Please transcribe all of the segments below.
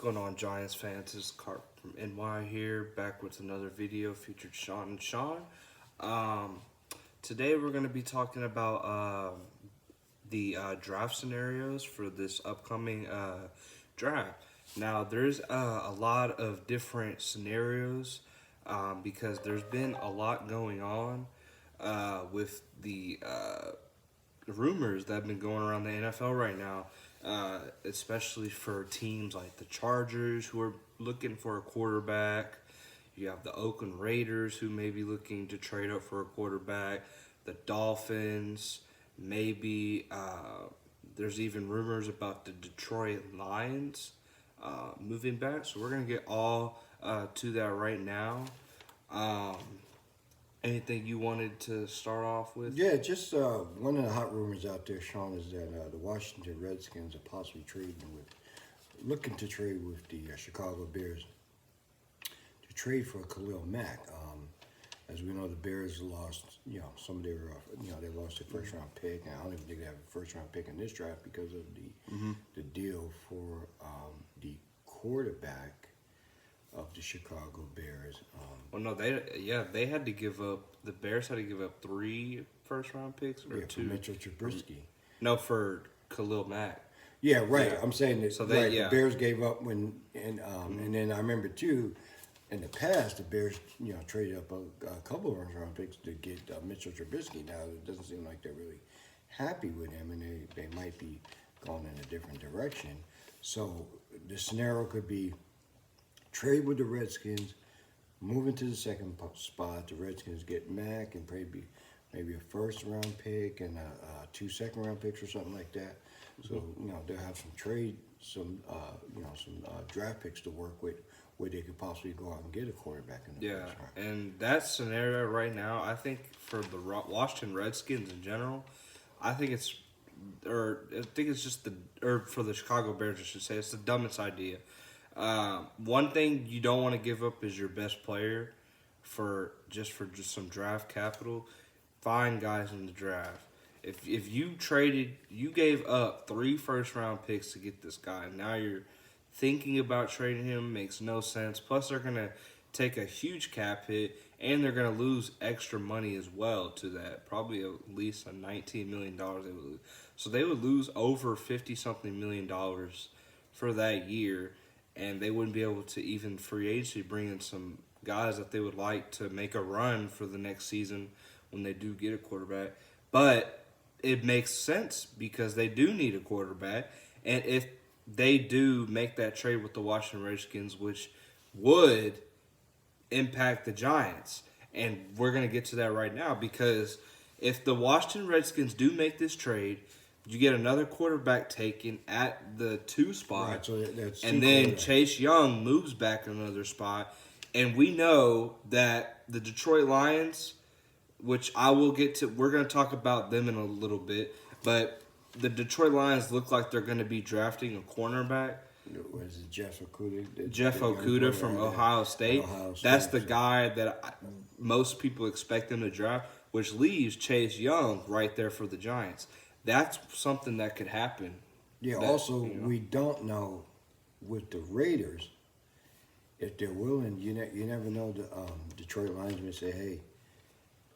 going on, Giants fans? This is Carp from NY here, back with another video featured Sean and Sean. Um, Today we're going to be talking about the draft scenarios for this upcoming draft. Now, there's a lot of different scenarios because there's been a lot going on with the rumors that have been going around the NFL right now, especially for teams like the Chargers who are looking for a quarterback. You have the Oakland Raiders who may be looking to trade up for a quarterback. The Dolphins, maybe. There's even rumors about the Detroit Lions moving back. So we're going to get all to that right now. Anything you wanted to start off with? Yeah, just one of the hot rumors out there, Sean, is that the Washington Redskins are possibly looking to trade with the Chicago Bears to trade for Khalil Mack. As we know, the Bears lost, some of their, they lost their first round pick, and I don't even think they have a first round pick in this draft because of the deal for the quarterback of the Chicago Bears. Well, no, they had to give up. The Bears had to give up 3 first-round picks or 2. For Mitchell Trubisky. No, for Khalil Mack. Yeah, right. Yeah. I'm saying that So the Bears gave up and then I remember too, in the past the Bears traded up a couple of first-round picks to get Mitchell Trubisky. Now it doesn't seem like they're really happy with him, and they might be going in a different direction. So the scenario could be trade with the Redskins, move into the second spot. The Redskins get Mack and maybe a first-round pick and 2 second-round picks or something like that. So they'll have some draft picks to work with, where they could possibly go out and get a quarterback in the first round. And that scenario right now, I think for the Washington Redskins in general, I think it's just for the Chicago Bears, I should say, it's the dumbest idea. One thing you don't want to give up is your best player for just some draft capital. Find guys in the draft. If you gave up 3 first-round picks to get this guy, and now you're thinking about trading him, makes no sense. Plus, they're going to take a huge cap hit, and they're going to lose extra money as well to that. Probably at least a $19 million they would lose. So they would lose over $50-something million for that year, and they wouldn't be able to even free agency bring in some guys that they would like to make a run for the next season when they do get a quarterback. But it makes sense because they do need a quarterback. And if they do make that trade with the Washington Redskins, which would impact the Giants, and we're going to get to that right now, because if the Washington Redskins do make this trade, you get another quarterback taken at the 2 spot, Right, so that's and then Chase Young moves back another spot. And we know that the Detroit Lions, which I will get to, we're going to talk about them in a little bit, but the Detroit Lions look like they're going to be drafting a cornerback. What is it, Jeff Okudah? Jeff Okudah from Ohio State. That's the guy that most people expect them to draft, which leaves Chase Young right there for the Giants. That's something that could happen. Yeah, we don't know with the Raiders if they're willing. You never know. The Detroit Lions may say, hey,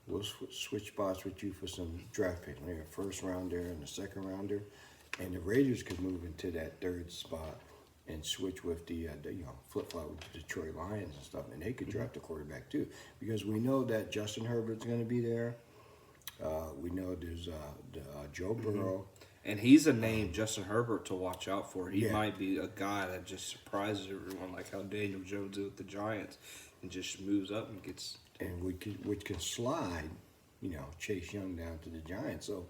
we'll switch spots with you for some draft picks, maybe a first rounder and a second rounder. And the Raiders could move into that 3rd spot and switch with the flip-flop with the Detroit Lions and stuff. And they could draft a quarterback too. Because we know that Justin Herbert's going to be there. We know there's Joe Burrow. And he's a name, Justin Herbert, to watch out for. He might be a guy that just surprises everyone, like how Daniel Jones did with the Giants, and just moves up and gets... And which can slide, Chase Young down to the Giants. So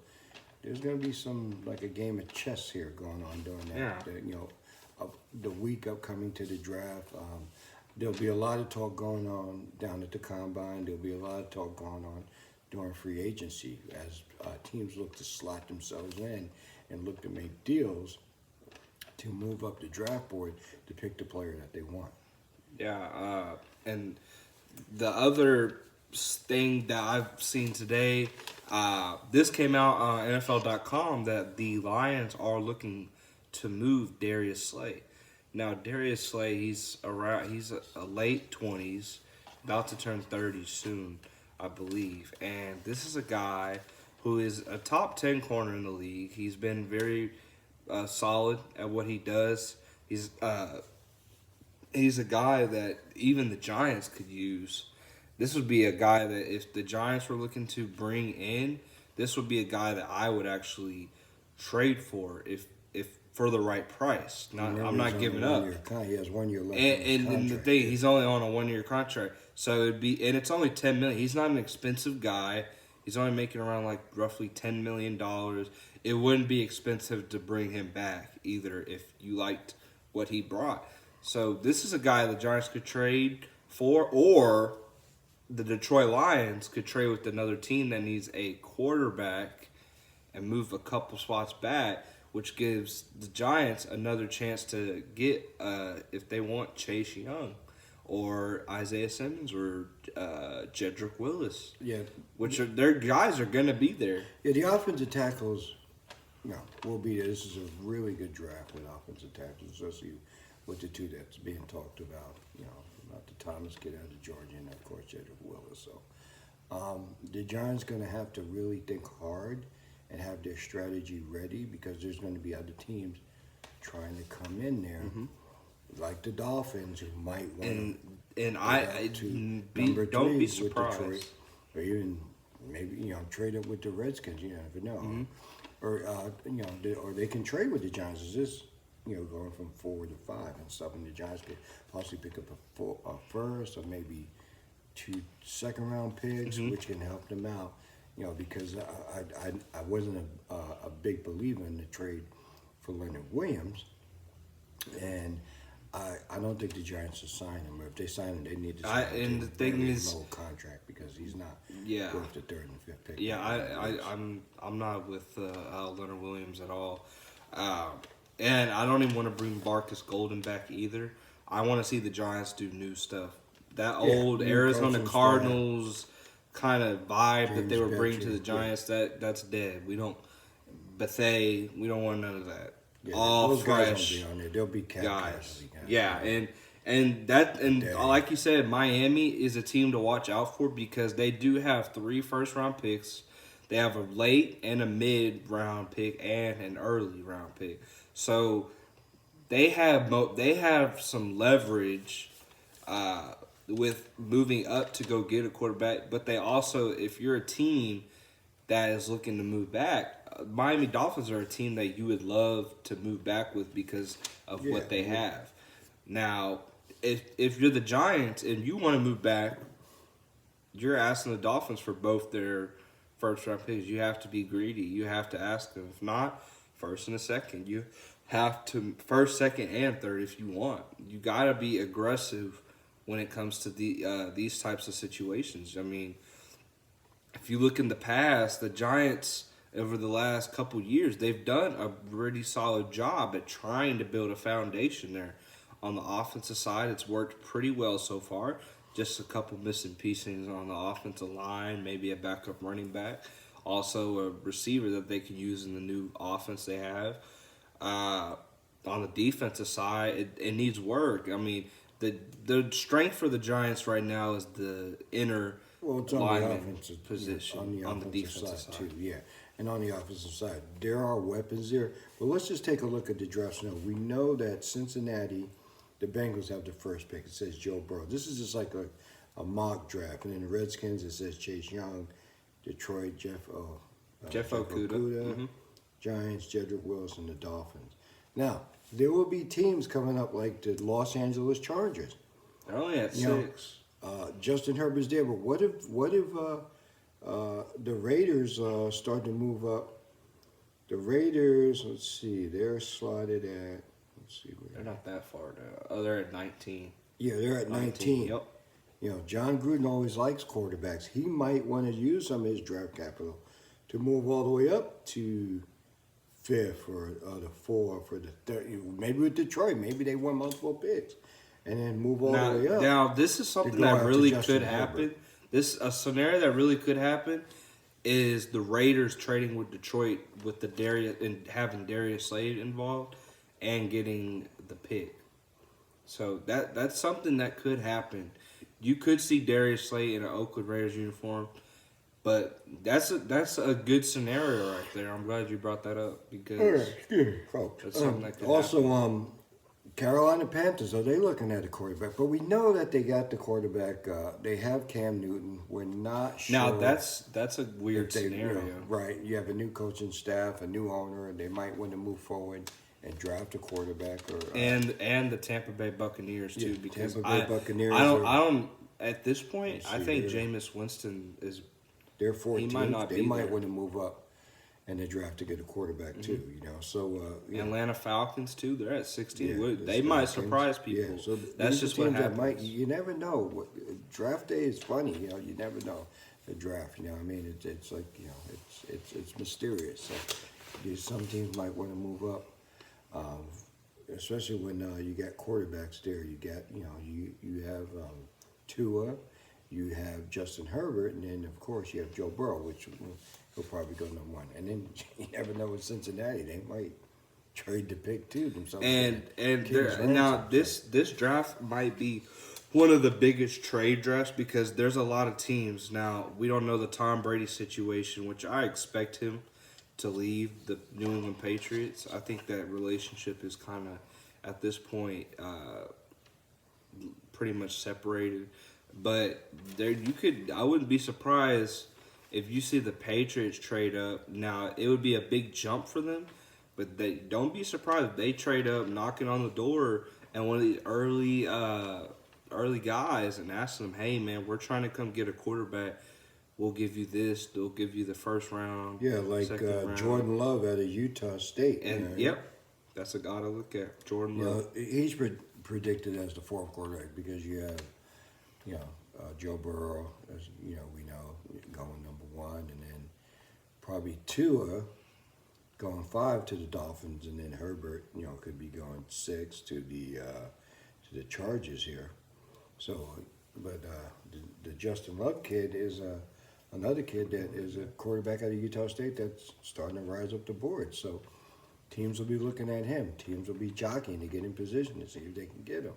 there's going to be like a game of chess here going on during that. The week upcoming to the draft. There'll be a lot of talk going on down at the Combine. There'll be a lot of talk going on during free agency as teams look to slot themselves in and look to make deals to move up the draft board to pick the player that they want. Yeah, and the other thing that I've seen today, this came out on NFL.com, that the Lions are looking to move Darius Slay. Now Darius Slay, he's a late 20s, about to turn 30 soon, I believe. And this is a guy who is a top 10 corner in the league. He's been very solid at what he does. He's a guy that even the Giants could use. This would be a guy that if the Giants were looking to bring in, this would be a guy that I would actually trade for if for the right price. I'm not giving up. He has 1 year left. And the thing, he's only on a 1 year contract, so and it's only $10 million. He's not an expensive guy. He's only making around like roughly $10 million. It wouldn't be expensive to bring him back either if you liked what he brought. So this is a guy the Giants could trade for, or the Detroit Lions could trade with another team that needs a quarterback and move a couple spots back, which gives the Giants another chance to get, if they want, Chase Young or Isaiah Simmons or Jedrick Willis. Yeah. Which their guys are going to be there. Yeah, the offensive tackles, will be there. This is a really good draft with offensive tackles, especially with the two that's being talked about. About the Thomas kid out of Georgia and, of course, Jedrick Willis. So the Giants going to have to really think hard and have their strategy ready, because there's going to be other teams trying to come in there, like the Dolphins, who might want don't be surprised, Detroit, or even maybe trade it with the Redskins. You never know, or they can trade with the Giants. Is this going from 4 to 5 and stuff, and the Giants could possibly pick up a first or maybe 2 second-round picks, which can help them out. Because I wasn't a big believer in the trade for Leonard Williams, and I don't think the Giants will sign him. Or if they sign him, they need to sign him and the thing is, low contract, because he's not worth the 3rd and 5th pick. Yeah, I'm not with Leonard Williams at all, and I don't even want to bring Marcus Golden back either. I want to see the Giants do new stuff. That old Arizona Cardinals kind of vibe that they were bringing to the Giants, that's dead. We don't want none of that. Yeah, all those fresh guys won't be on there. They'll be guys. And like you said, Miami is a team to watch out for, because they do have 3 first-round picks. They have a late and a mid-round pick and an early round pick. So they have some leverage with moving up to go get a quarterback, but they also, if you're a team that is looking to move back, Miami Dolphins are a team that you would love to move back with because of what they have. Now, if you're the Giants and you want to move back, you're asking the Dolphins for both their first-round picks. You have to be greedy. You have to ask them. If not, first and a second. You have to first, second, and third if you want. You got to be aggressive when it comes to these types of situations. I mean, if you look in the past, the Giants, over the last couple years, they've done a pretty solid job at trying to build a foundation there. On the offensive side, it's worked pretty well so far. Just a couple missing pieces on the offensive line, maybe a backup running back. Also a receiver that they can use in the new offense they have. On the defensive side, it needs work. I mean, the strength for the Giants right now is the inner lineman position on the defensive side too. Yeah, and on the offensive side, there are weapons there. But let's just take a look at the draft now. We know that Cincinnati, the Bengals, have the first pick. It says Joe Burrow. This is just like a mock draft. And in the Redskins, it says Chase Young. Detroit, Jeff Okudah. Giants, Jedrick Willis, and the Dolphins. Now, there will be teams coming up like the Los Angeles Chargers. They're only at 6. Justin Herbert's there, but what if the Raiders start to move up? The Raiders, let's see, they're slotted at, they're not that far down. Oh, they're at 19. Yeah, they're at 19. Yep. John Gruden always likes quarterbacks. He might want to use some of his draft capital to move all the way up to 5th or the 4th or the 3rd. Maybe with Detroit, maybe they won multiple picks, and then move all the way up. Now, this is something that really could happen. A scenario that really could happen is the Raiders trading with Detroit with the Darius and having Darius Slade involved and getting the pick. So that's something that could happen. You could see Darius Slay in an Oakland Raiders uniform, but that's a good scenario right there. I'm glad you brought that up because Folks. that's something that could Also, happen. Carolina Panthers, are they looking at a quarterback? But we know that they got the quarterback. They have Cam Newton. We're not sure. Now that's a weird if they, scenario. right? You have a new coaching staff, a new owner, and they might want to move forward and draft a quarterback. Or And the Tampa Bay Buccaneers too, Yeah, because Tampa Bay Buccaneers I don't at this point. Let's I see think here. Jameis Winston is. they're 14th. might not They be might there. want to move up and they draft to get a quarterback too. You know, so Atlanta Falcons too. They're at 16. Yeah, They the might Falcons. surprise people. Yeah, so That's these are just what teams that happens. might, you never know. Draft day is funny. You know, you never know the draft. You know, what I mean, it's like it's mysterious. So some teams might want to move up, especially when you got quarterbacks there. You got you have Tua, you have Justin Herbert, and then of course you have Joe Burrow, which he'll probably go number one. And then you never know with Cincinnati, they might trade the pick too themselves. And Kings now Ransom. this draft might be one of the biggest trade drafts because there's a lot of teams. Now we don't know the Tom Brady situation, which I expect him to leave the New England Patriots. I think that relationship is kind of at this point pretty much separated. But I wouldn't be surprised if you see the Patriots trade up. Now it would be a big jump for them, but don't be surprised if they trade up, knocking on the door, and one of these early guys and asking them, "Hey man, we're trying to come get a quarterback. We'll give you this. They'll give you the first round." Yeah, like second round. Jordan Love out of Utah State. And yep, that's a guy to look at. Jordan You know, Love. he's predicted as the fourth quarterback because you have, Joe Burrow, as we know, going number one, and then probably Tua going 5 to the Dolphins, and then Herbert, could be going 6 to the Chargers here. So, but the Justin Love kid is another kid that is a quarterback out of Utah State that's starting to rise up the board. So teams will be looking at him. Teams will be jockeying to get in position to see if they can get him.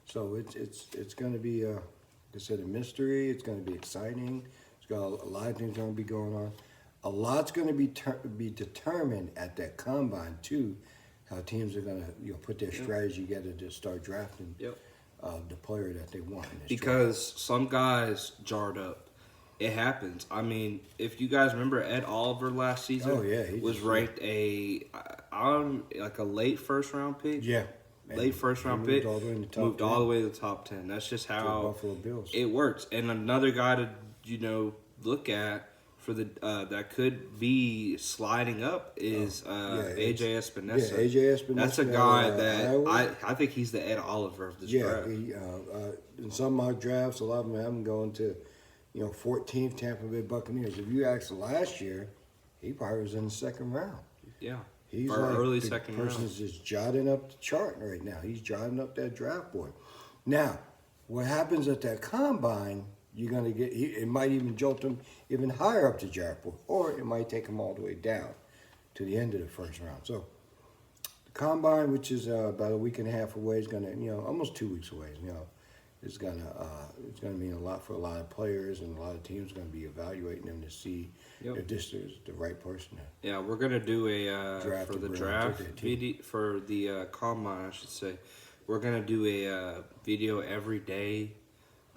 So it's going to be, like I said, a mystery. It's going to be exciting. It's got a lot of things going to be going on. A lot's going to be determined at that combine too. How teams are going to put their strategy together to start drafting the player that they want. In this Because some guys jarred up. It happens. I mean, if you guys remember Ed Oliver last season, he was ranked like a late first round pick. Yeah. Late first round pick. Moved all the way to the top 10. That's just how Buffalo Bills. it works. And another guy to look at for the that could be sliding up is AJ Espinosa. Yeah, AJ Espinosa. That's a guy that Iowa. I think he's the Ed Oliver of this Yeah, draft. in some mock drafts, a lot of them have him going to, 14th Tampa Bay Buccaneers. If you asked last year, he probably was in the second round. Yeah. He's For like early the second person round. is just jotting up the chart right now. He's jotting up that draft board. Now, what happens at that combine? You're gonna get. It might even jolt him even higher up the draft board, or it might take him all the way down to the end of the first round. So, the combine, which is about a week and a half away, is gonna, almost 2 weeks away. It's gonna mean a lot for a lot of players, and a lot of teams are gonna be evaluating them to see if this is the right person. Yeah, we're gonna do a Draft for the around draft 13. video for the combine, I should say. We're gonna do a video every day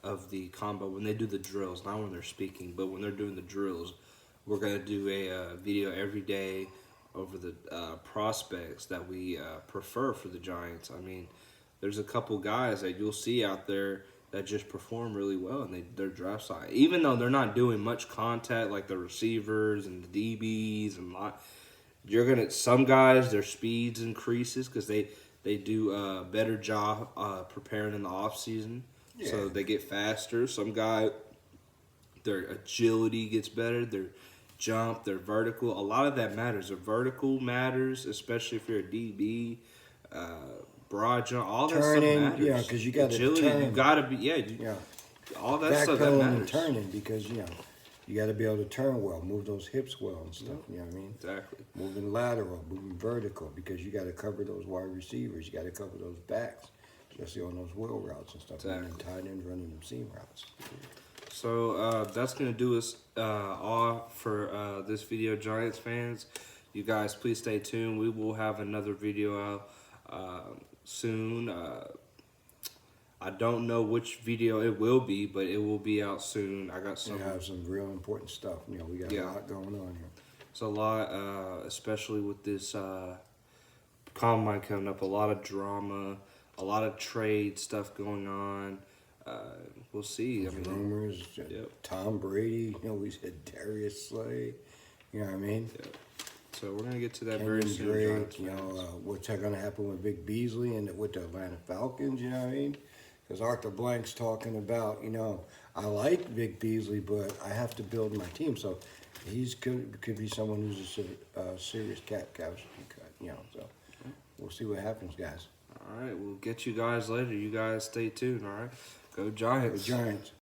of the combine when they do the drills, not when they're speaking, but when they're doing the drills. We're gonna do a video every day over the prospects that we prefer for the Giants. I mean, there's a couple guys that you'll see out there that just perform really well, and they're draft side. Even though they're not doing much contact like the receivers and the DBs and some guys their speeds increases because they do a better job preparing in the off season, so they get faster. Some guy their agility gets better, their jump, their vertical. A lot of that matters. The vertical matters, especially if you're a DB. Broad jump, all that Turning, stuff matters. yeah, 'cause you gotta agility. turn. You gotta be, all that stuff that Backpedaling matters. and turning because you got to be able to turn well, move those hips well and stuff. You know what I mean? Exactly. Moving lateral, moving vertical because you got to cover those wide receivers. You got to cover those backs. especially on those wheel routes and stuff, and then tied in running them seam routes. So that's gonna do us all for this video, Giants fans. You guys, please stay tuned. We will have another video out soon. I don't know which video it will be, but it will be out soon. I got some. We have some real important stuff. You know, we got a lot going on here. It's a lot, especially with this combine coming up. A lot of drama, a lot of trade stuff going on. We'll see. I mean, Rumors. Tom Brady. You know, we said Darius Slay. You know what I mean? Yep. So we're gonna get to that Kenyon very soon. Drake, you know, what's going to happen with Vic Beasley and with the Atlanta Falcons? You know what I mean? Because Arthur Blank's talking about, you know, I like Vic Beasley, but I have to build my team. So he's could be someone who's a serious cap cut. You know, so we'll see what happens, guys. All right, we'll get you guys later. You guys stay tuned. All right, go Giants. Go Giants.